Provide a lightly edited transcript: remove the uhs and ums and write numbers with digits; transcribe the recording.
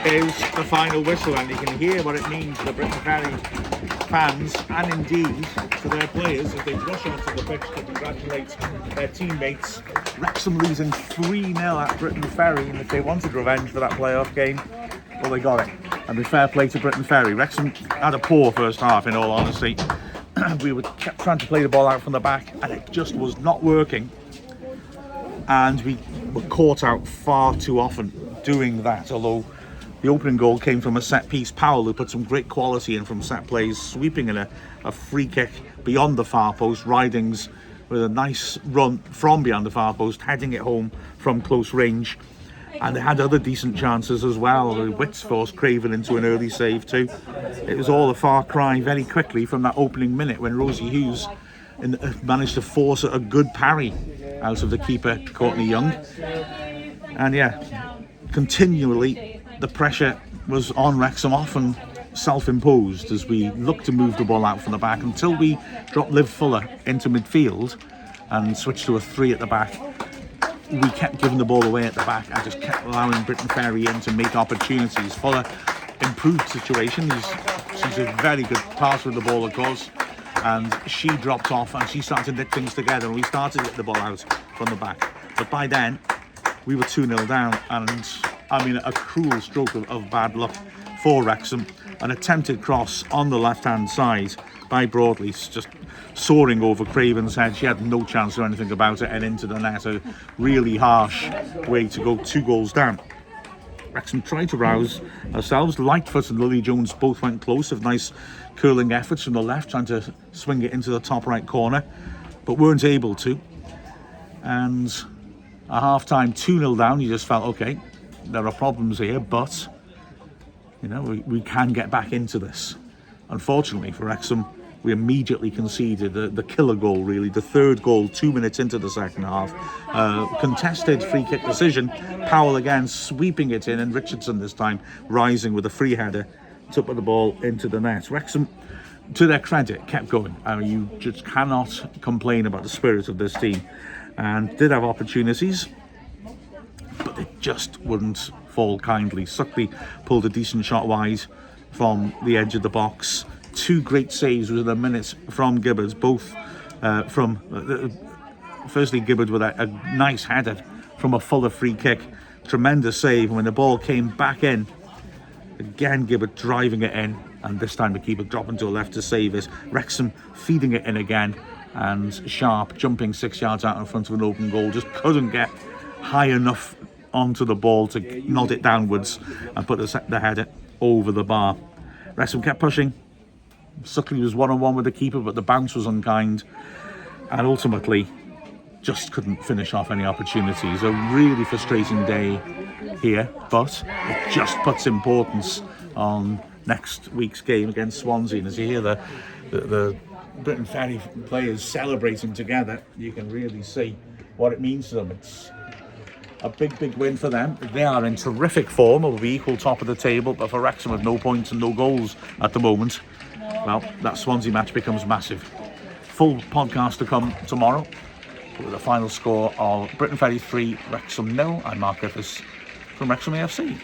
is the final whistle, and you can hear what it means to the Briton Ferry fans and indeed to their players as they rush onto the pitch to congratulate their teammates. Wrexham losing 3-0 at Briton Ferry, and if they wanted revenge for that playoff game, well, they got it. And with fair play to Briton Ferry, Wrexham had a poor first half, in all honesty. We kept trying to play the ball out from the back, and it just was not working. And we were caught out far too often doing that, although the opening goal came from a set piece. Powell, who put some great quality in from set plays, sweeping in a free kick beyond the far post. Ridings with a nice run from beyond the far post, heading it home from close range. And they had other decent chances as well. Wits forced Craven into an early save too. It was all a far cry very quickly from that opening minute when Rosie Hughes managed to force a good parry out of the keeper, Courtney Young. And yeah, continually the pressure was on Wrexham, often self-imposed, as we looked to move the ball out from the back until we dropped Liv Fuller into midfield and switched to a 3 at the back. We kept giving the ball away at the back and just kept allowing Briton Ferry in to make opportunities. Fuller improved situation. She's a very good passer of the ball, of course, and she dropped off and she started to knit things together, and we started to get the ball out from the back. But by then, we were 2-0 down, and I mean, a cruel stroke of bad luck for Wrexham. An attempted cross on the left-hand side by Broadleaf, just soaring over Craven's head. She had no chance or anything about it, and into the net. A really harsh way to go 2 goals down. Wrexham tried to rouse ourselves. Lightfoot and Lily Jones both went close with nice curling efforts from the left, trying to swing it into the top right corner, but weren't able to. And at half-time, 2-0 down, you just felt, okay, there are problems here, but you know, we can get back into this. Unfortunately for Wrexham, we immediately conceded the killer goal, really, the third goal 2 minutes into the second half. Contested free kick decision. Powell again sweeping it in, and Richardson this time rising with a free header to put the ball into the net. Wrexham, to their credit, kept going. You just cannot complain about the spirit of this team, and did have opportunities, but they just wouldn't fall kindly. Suckley pulled a decent shot wide from the edge of the box. 2 great saves within a minute from Gibbard, both firstly Gibbard with a nice header from a Fuller free kick, tremendous save. When the ball came back in, again Gibbard driving it in, and this time the keeper dropping to a left to save it. Wrexham feeding it in again, and Sharp jumping 6 yards out in front of an open goal, just couldn't get high enough onto the ball to nod it downwards and put the header over the bar. Wrexham kept pushing. Suckley was one-on-one with the keeper, but the bounce was unkind, and ultimately just couldn't finish off any opportunities. A really frustrating day here, but it just puts importance on next week's game against Swansea. And as you hear the Briton Ferry players celebrating together, you can really see what it means to them. It's a big win for them. They are in terrific form. It will be equal top of the table, but for Wrexham with no points and no goals at the moment, well, that Swansea match becomes massive. Full podcast to come tomorrow with a final score of Briton Ferry 3, Wrexham 0. I'm Mark Griffiths from Wrexham AFC.